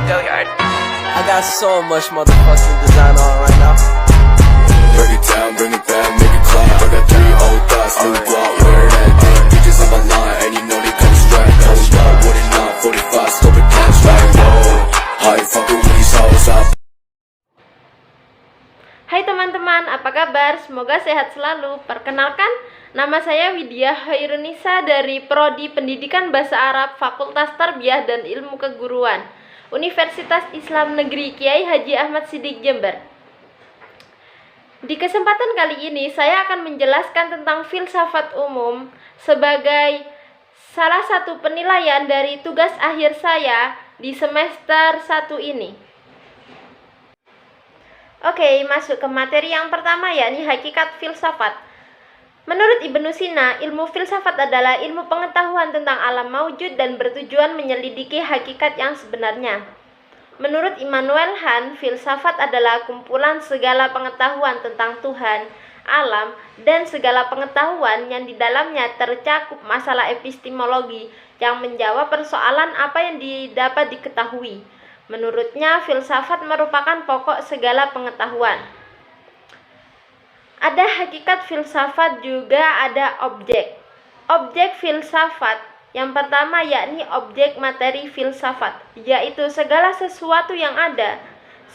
I got so much motherfucking design on right now. Break it down, bring it back, make it clap. I got 3 old thoughts, new block, where that thing. Bitches on my line, and you know they come straight. Hold up, what it not, 45, scope it cash like whoa. High fucking with these hoes up. Hai teman-teman, apa kabar? Semoga sehat selalu. Perkenalkan, nama saya Widya Hoirunisa dari Prodi Pendidikan Bahasa Arab Fakultas Tarbiyah dan Ilmu Keguruan Universitas Islam Negeri Kiai Haji Ahmad Siddiq Jember. Di kesempatan kali ini saya akan menjelaskan tentang filsafat umum sebagai salah satu penilaian dari tugas akhir saya di semester 1 ini. Oke, masuk ke materi yang pertama, yakni hakikat filsafat. Menurut Ibnu Sina, ilmu filsafat adalah ilmu pengetahuan tentang alam maujud dan bertujuan menyelidiki hakikat yang sebenarnya. Menurut Immanuel Kant, filsafat adalah kumpulan segala pengetahuan tentang Tuhan, alam, dan segala pengetahuan yang di dalamnya tercakup masalah epistemologi yang menjawab persoalan apa yang dapat diketahui. Menurutnya, filsafat merupakan pokok segala pengetahuan. Ada hakikat filsafat, juga ada objek. Objek filsafat yang pertama yakni objek materi filsafat, yaitu segala sesuatu yang ada,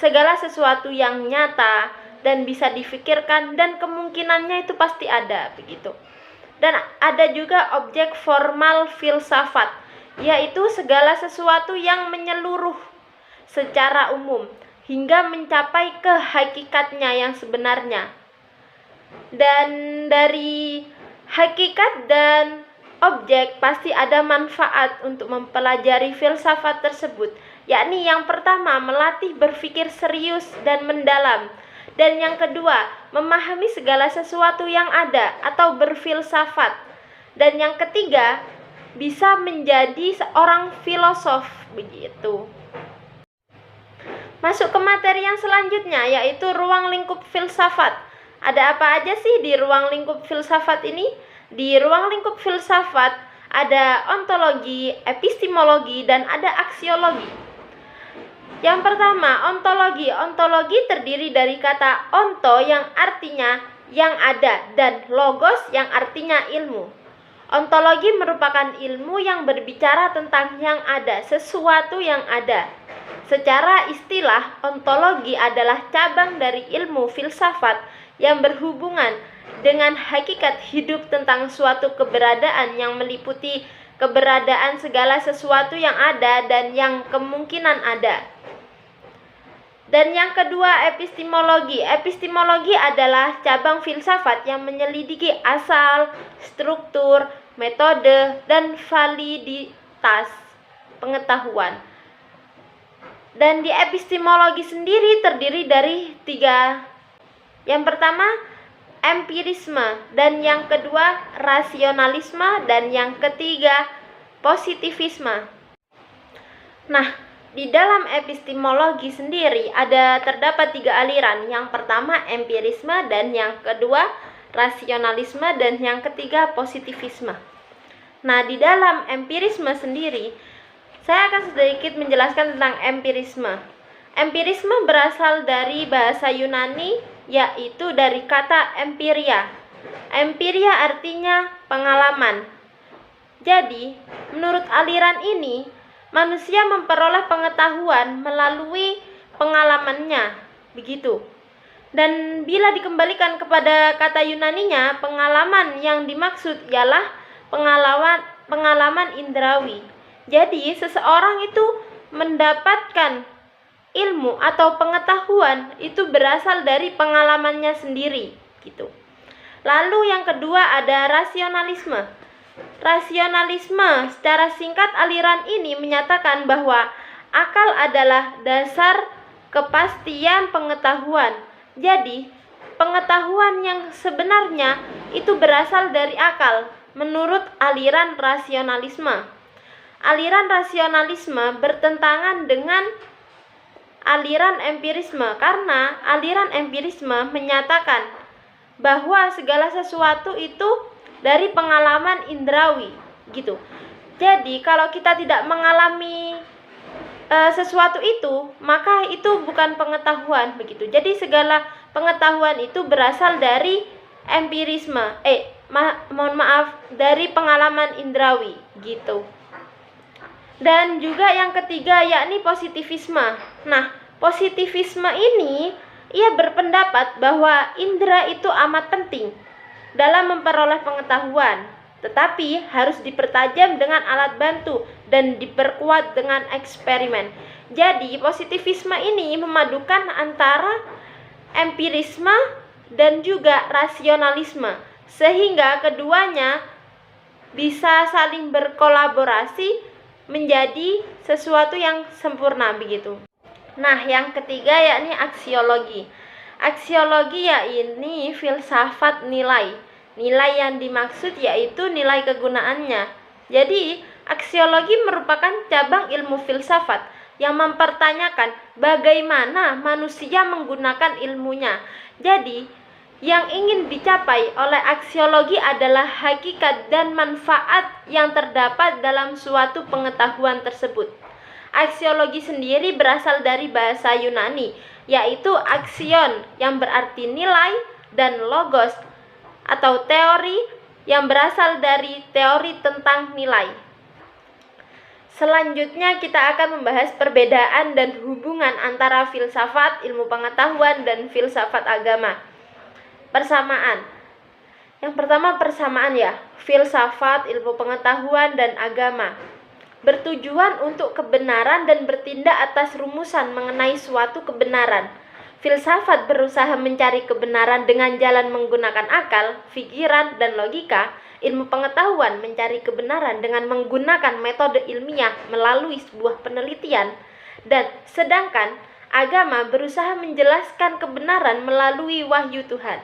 segala sesuatu yang nyata dan bisa difikirkan dan kemungkinannya itu pasti ada, begitu. Dan ada juga objek formal filsafat, yaitu segala sesuatu yang menyeluruh secara umum hingga mencapai ke hakikatnya yang sebenarnya. Dan dari hakikat dan objek pasti ada manfaat untuk mempelajari filsafat tersebut, yakni yang pertama melatih berpikir serius dan mendalam, dan yang kedua memahami segala sesuatu yang ada atau berfilsafat, dan yang ketiga bisa menjadi seorang filosof, begitu. Masuk ke materi yang selanjutnya, yaitu ruang lingkup filsafat. Ada apa aja sih di ruang lingkup filsafat ini? Di ruang lingkup filsafat ada ontologi, epistemologi, dan ada aksiologi. Yang pertama, ontologi. Ontologi terdiri dari kata onto yang artinya yang ada dan logos yang artinya ilmu. Ontologi merupakan ilmu yang berbicara tentang yang ada, sesuatu yang ada. Secara istilah, ontologi adalah cabang dari ilmu filsafat yang berhubungan dengan hakikat hidup tentang suatu keberadaan yang meliputi keberadaan segala sesuatu yang ada dan yang kemungkinan ada. Dan yang kedua, epistemologi. Epistemologi adalah cabang filsafat yang menyelidiki asal, struktur, metode, dan validitas pengetahuan. Dan di epistemologi sendiri terdiri dari 3. Yang pertama, empirisme, dan yang kedua, rasionalisme, dan yang ketiga, positivisme. Nah, di dalam epistemologi sendiri terdapat 3 aliran. Yang pertama, empirisme, dan yang kedua, rasionalisme, dan yang ketiga, positivisme. Nah, di dalam empirisme sendiri saya akan sedikit menjelaskan tentang empirisme. Empirisme berasal dari bahasa Yunani, yaitu dari kata empiria. Empiria artinya pengalaman. Jadi, menurut aliran ini, manusia memperoleh pengetahuan melalui pengalamannya, begitu. Dan bila dikembalikan kepada kata Yunaninya, pengalaman yang dimaksud ialah pengalaman indrawi. Jadi, seseorang itu mendapatkan ilmu atau pengetahuan itu berasal dari pengalamannya sendiri, gitu. Lalu yang kedua ada rasionalisme. Rasionalisme secara singkat aliran ini menyatakan bahwa akal adalah dasar kepastian pengetahuan. Jadi, pengetahuan yang sebenarnya itu berasal dari akal menurut aliran rasionalisme. Aliran rasionalisme bertentangan dengan aliran empirisme karena aliran empirisme menyatakan bahwa segala sesuatu itu dari pengalaman indrawi, gitu. Jadi kalau kita tidak mengalami sesuatu itu, maka itu bukan pengetahuan begitu. Jadi segala pengetahuan itu berasal dari empirisme. Mohon maaf, dari pengalaman indrawi gitu. Dan juga yang ketiga yakni positivisme. Nah, positivisme ini ia berpendapat bahwa indera itu amat penting dalam memperoleh pengetahuan, tetapi harus dipertajam dengan alat bantu dan diperkuat dengan eksperimen. Jadi, positivisme ini memadukan antara empirisme dan juga rasionalisme, sehingga keduanya bisa saling berkolaborasi menjadi sesuatu yang sempurna begitu. Nah, yang ketiga yakni aksiologi. Aksiologi yakni filsafat nilai. Nilai yang dimaksud yaitu nilai kegunaannya. Jadi, aksiologi merupakan cabang ilmu filsafat yang mempertanyakan bagaimana manusia menggunakan ilmunya. Jadi, yang ingin dicapai oleh aksiologi adalah hakikat dan manfaat yang terdapat dalam suatu pengetahuan tersebut. Aksiologi sendiri berasal dari bahasa Yunani, yaitu aksion yang berarti nilai dan logos atau teori yang berasal dari teori tentang nilai. Selanjutnya kita akan membahas perbedaan dan hubungan antara filsafat, ilmu pengetahuan, dan filsafat agama. Persamaan. Yang pertama persamaan ya, filsafat, ilmu pengetahuan, dan agama bertujuan untuk kebenaran dan bertindak atas rumusan mengenai suatu kebenaran. Filsafat berusaha mencari kebenaran dengan jalan menggunakan akal, pikiran, dan logika. Ilmu pengetahuan mencari kebenaran dengan menggunakan metode ilmiah melalui sebuah penelitian. Dan sedangkan agama berusaha menjelaskan kebenaran melalui wahyu Tuhan.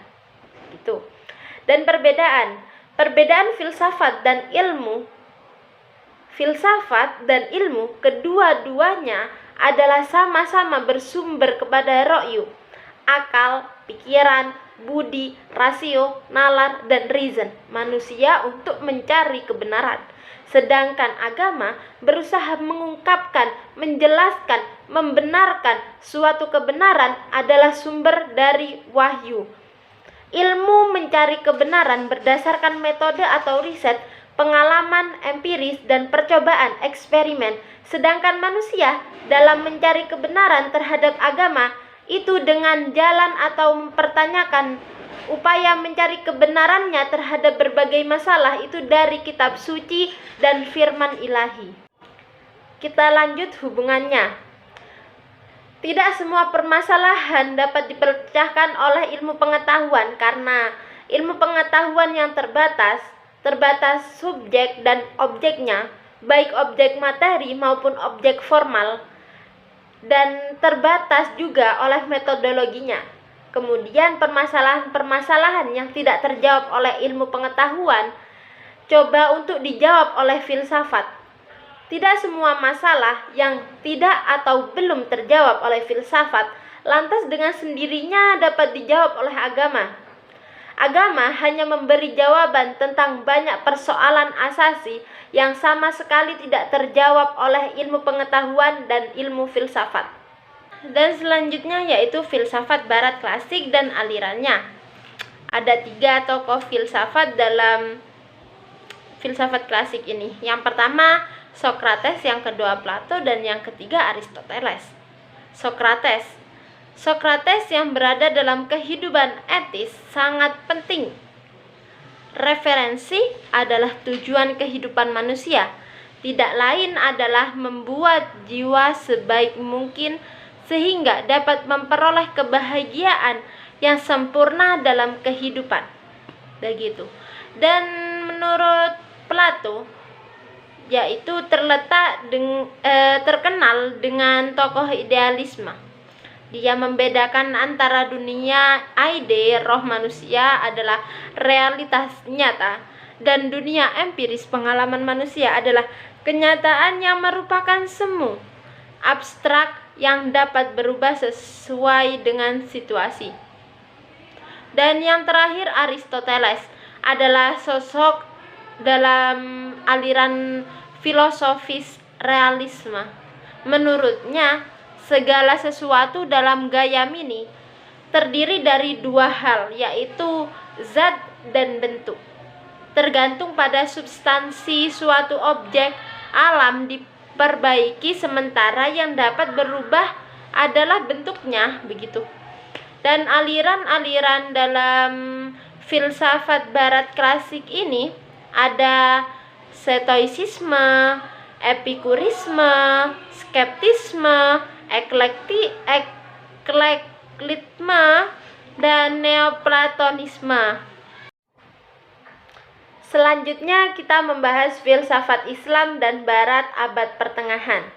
Gitu. Dan perbedaan filsafat dan ilmu. Filsafat dan ilmu kedua-duanya adalah sama-sama bersumber kepada ro'yu, akal, pikiran, budi, rasio, nalar, dan reason manusia untuk mencari kebenaran. Sedangkan agama berusaha mengungkapkan, menjelaskan, membenarkan suatu kebenaran adalah sumber dari wahyu. Ilmu mencari kebenaran berdasarkan metode atau riset, pengalaman empiris, dan percobaan eksperimen. Sedangkan manusia dalam mencari kebenaran terhadap agama itu dengan jalan atau mempertanyakan upaya mencari kebenarannya terhadap berbagai masalah itu dari kitab suci dan firman ilahi. Kita lanjut hubungannya. Tidak semua permasalahan dapat dipecahkan oleh ilmu pengetahuan karena ilmu pengetahuan yang terbatas subjek dan objeknya, baik objek materi maupun objek formal, dan terbatas juga oleh metodologinya. Kemudian permasalahan-permasalahan yang tidak terjawab oleh ilmu pengetahuan coba untuk dijawab oleh filsafat. Tidak semua masalah yang tidak atau belum terjawab oleh filsafat lantas dengan sendirinya dapat dijawab oleh agama. Agama hanya memberi jawaban tentang banyak persoalan asasi yang sama sekali tidak terjawab oleh ilmu pengetahuan dan ilmu filsafat. Dan selanjutnya yaitu filsafat barat klasik dan alirannya. Ada 3 tokoh filsafat dalam filsafat klasik ini. Yang pertama Sokrates, yang kedua Plato, dan yang ketiga Aristoteles. Sokrates yang berada dalam kehidupan etis sangat penting. Referensi adalah tujuan kehidupan manusia. Tidak lain adalah membuat jiwa sebaik mungkin sehingga dapat memperoleh kebahagiaan yang sempurna dalam kehidupan. Begitu. Dan menurut Plato, yaitu terkenal dengan tokoh idealisme. Dia membedakan antara dunia ide roh manusia adalah realitas nyata dan dunia empiris pengalaman manusia adalah kenyataan yang merupakan semu abstrak yang dapat berubah sesuai dengan situasi. Dan yang terakhir Aristoteles adalah sosok dalam aliran filosofis realisme. Menurutnya, segala sesuatu dalam gaya mini terdiri dari dua hal, yaitu zat dan bentuk. Tergantung pada substansi suatu objek, alam diperbaiki, sementara yang dapat berubah adalah bentuknya, begitu. Dan aliran-aliran dalam filsafat barat klasik ini ada stoicisme, epikurisme, skeptisme, eklektisme, dan neoplatonisme. Selanjutnya kita membahas filsafat Islam dan Barat abad pertengahan.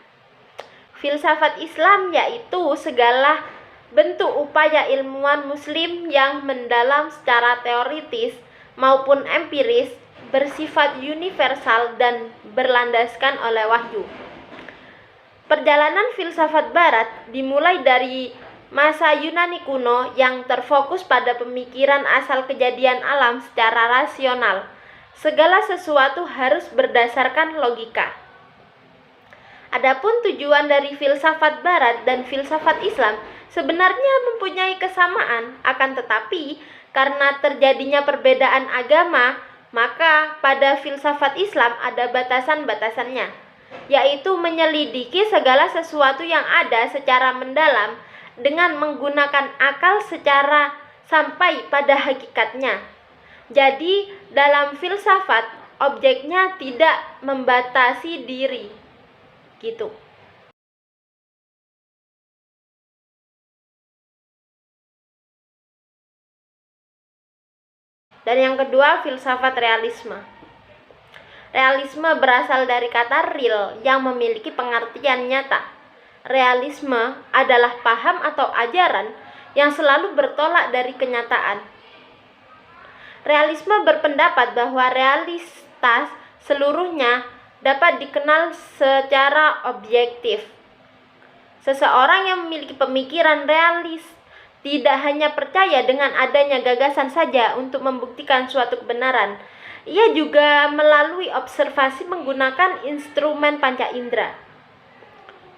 Filsafat Islam yaitu segala bentuk upaya ilmuwan muslim yang mendalam secara teoritis maupun empiris, bersifat universal dan berlandaskan oleh wahyu. Perjalanan filsafat barat dimulai dari masa Yunani kuno yang terfokus pada pemikiran asal kejadian alam secara rasional. Segala sesuatu harus berdasarkan logika. Adapun tujuan dari filsafat barat dan filsafat Islam sebenarnya mempunyai kesamaan, akan tetapi karena terjadinya perbedaan agama, maka pada filsafat Islam ada batasan-batasannya, yaitu menyelidiki segala sesuatu yang ada secara mendalam dengan menggunakan akal secara sampai pada hakikatnya. Jadi, dalam filsafat, objeknya tidak membatasi diri. Gitu. Dan yang kedua, filsafat realisme. Realisme berasal dari kata real yang memiliki pengertian nyata. Realisme adalah paham atau ajaran yang selalu bertolak dari kenyataan. Realisme berpendapat bahwa realitas seluruhnya dapat dikenal secara objektif. Seseorang yang memiliki pemikiran realis tidak hanya percaya dengan adanya gagasan saja untuk membuktikan suatu kebenaran. Ia juga melalui observasi menggunakan instrumen panca indera.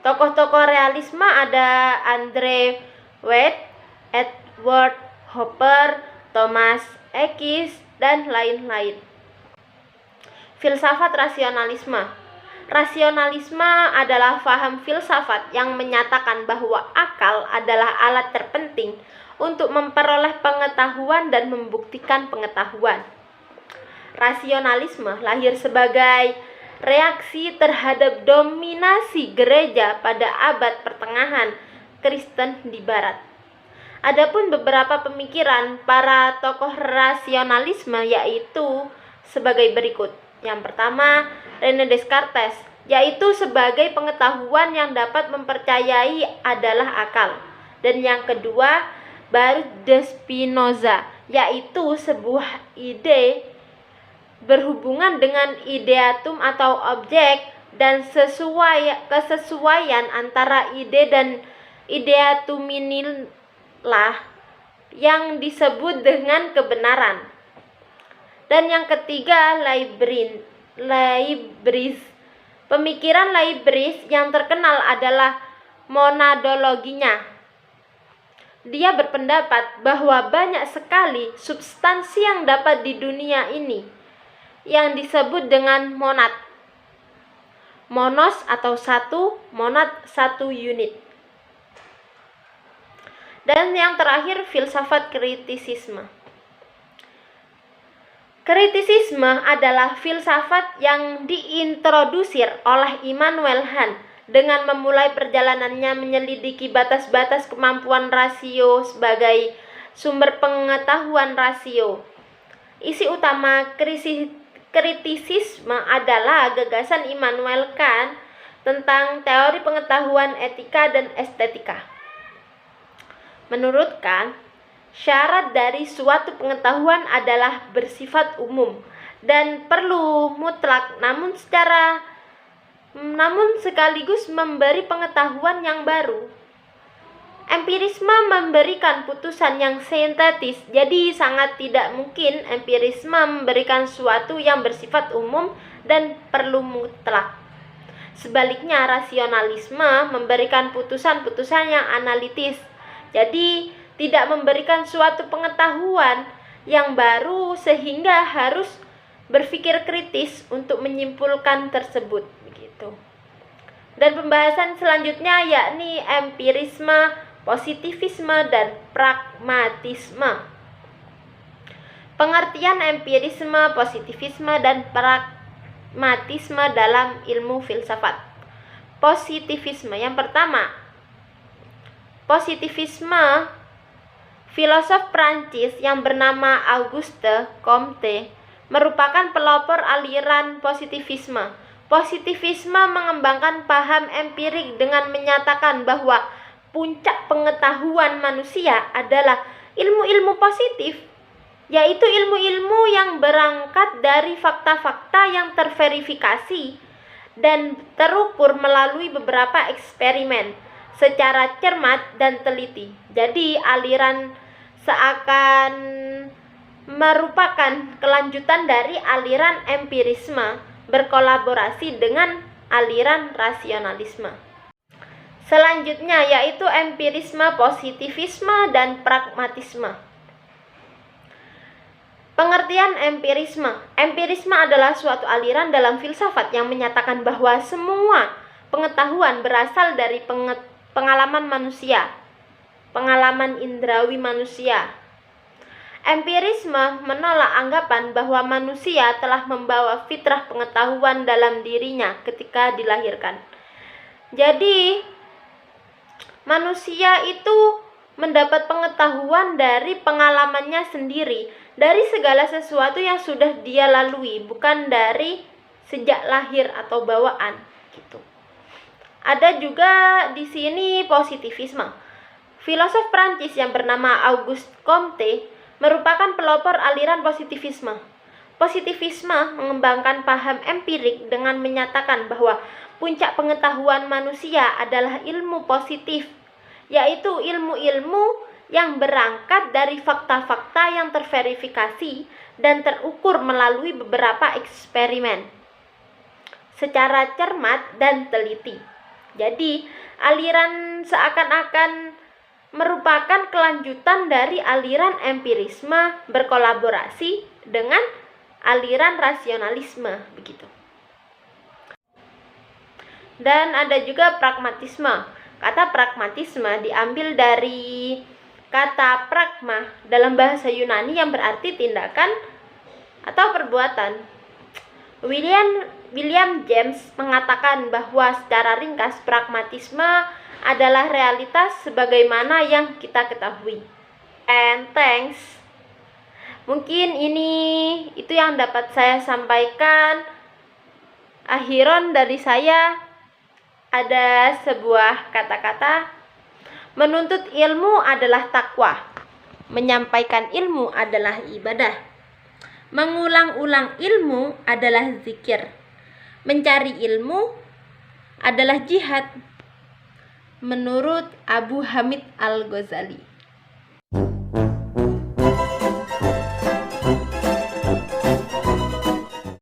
Tokoh-tokoh realisme ada Andre Wade, Edward Hopper, Thomas Aquinas, dan lain-lain. Filsafat rasionalisme. Rasionalisme adalah faham filsafat yang menyatakan bahwa akal adalah alat terpenting untuk memperoleh pengetahuan dan membuktikan pengetahuan. Rasionalisme lahir sebagai reaksi terhadap dominasi gereja pada abad pertengahan Kristen di Barat. Adapun beberapa pemikiran para tokoh rasionalisme yaitu sebagai berikut. Yang pertama, René Descartes, yaitu sebagai pengetahuan yang dapat mempercayai adalah akal. Dan yang kedua, Baruch de Spinoza, yaitu sebuah ide berhubungan dengan ideatum atau objek dan kesesuaian antara ide dan ideatum inilah yang disebut dengan kebenaran. Dan yang ketiga, Leibniz. Pemikiran Leibniz yang terkenal adalah monadologinya. Dia berpendapat bahwa banyak sekali substansi yang dapat di dunia ini yang disebut dengan monad. Monos atau satu, monad satu unit. Dan yang terakhir, filsafat kritisisme. Kritisisme adalah filsafat yang diintrodusir oleh Immanuel Kant dengan memulai perjalanannya menyelidiki batas-batas kemampuan rasio sebagai sumber pengetahuan rasio. Isi utama kritisisme adalah gagasan Immanuel Kant tentang teori pengetahuan etika dan estetika. Menurut Kant, syarat dari suatu pengetahuan adalah bersifat umum dan perlu mutlak, namun sekaligus memberi pengetahuan yang baru. Empirisme memberikan putusan yang sintetis, jadi sangat tidak mungkin empirisme memberikan sesuatu yang bersifat umum dan perlu mutlak. Sebaliknya, rasionalisme memberikan putusan-putusan yang analitis. Jadi, tidak memberikan suatu pengetahuan yang baru sehingga harus berpikir kritis untuk menyimpulkan tersebut, begitu. Dan pembahasan selanjutnya yakni empirisme, positivisme, dan pragmatisme. Pengertian empirisme, positivisme, dan pragmatisme dalam ilmu filsafat. Positivisme yang pertama. Positivisme, filosof Prancis yang bernama Auguste Comte merupakan pelopor aliran positivisme. Positivisme mengembangkan paham empirik dengan menyatakan bahwa puncak pengetahuan manusia adalah ilmu-ilmu positif, yaitu ilmu-ilmu yang berangkat dari fakta-fakta yang terverifikasi dan terukur melalui beberapa eksperimen secara cermat dan teliti. Jadi aliran seakan merupakan kelanjutan dari aliran empirisme berkolaborasi dengan aliran rasionalisme. Selanjutnya yaitu empirisme, positivisme, dan pragmatisme. Pengertian empirisme. Empirisme adalah suatu aliran dalam filsafat yang menyatakan bahwa semua pengetahuan berasal dari pengalaman manusia, pengalaman indrawi manusia. Empirisme menolak anggapan bahwa manusia telah membawa fitrah pengetahuan dalam dirinya ketika dilahirkan. Jadi, manusia itu mendapat pengetahuan dari pengalamannya sendiri, dari segala sesuatu yang sudah dia lalui, bukan dari sejak lahir atau bawaan, gitu. Ada juga di sini positivisme. Filosof Prancis yang bernama Auguste Comte merupakan pelopor aliran positivisme. Positivisme mengembangkan paham empirik dengan menyatakan bahwa puncak pengetahuan manusia adalah ilmu positif, yaitu ilmu-ilmu yang berangkat dari fakta-fakta yang terverifikasi dan terukur melalui beberapa eksperimen secara cermat dan teliti. Jadi, aliran seakan-akan merupakan kelanjutan dari aliran empirisme berkolaborasi dengan aliran rasionalisme, begitu. Dan ada juga pragmatisme. Kata pragmatisme diambil dari kata pragma dalam bahasa Yunani yang berarti tindakan atau perbuatan. William James mengatakan bahwa secara ringkas pragmatisme adalah realitas sebagaimana yang kita ketahui. And thanks. Mungkin itu yang dapat saya sampaikan. Akhiran dari saya ada sebuah kata-kata. Menuntut ilmu adalah takwa. Menyampaikan ilmu adalah ibadah. Mengulang-ulang ilmu adalah zikir. Mencari ilmu adalah jihad. Menurut Abu Hamid Al-Ghazali.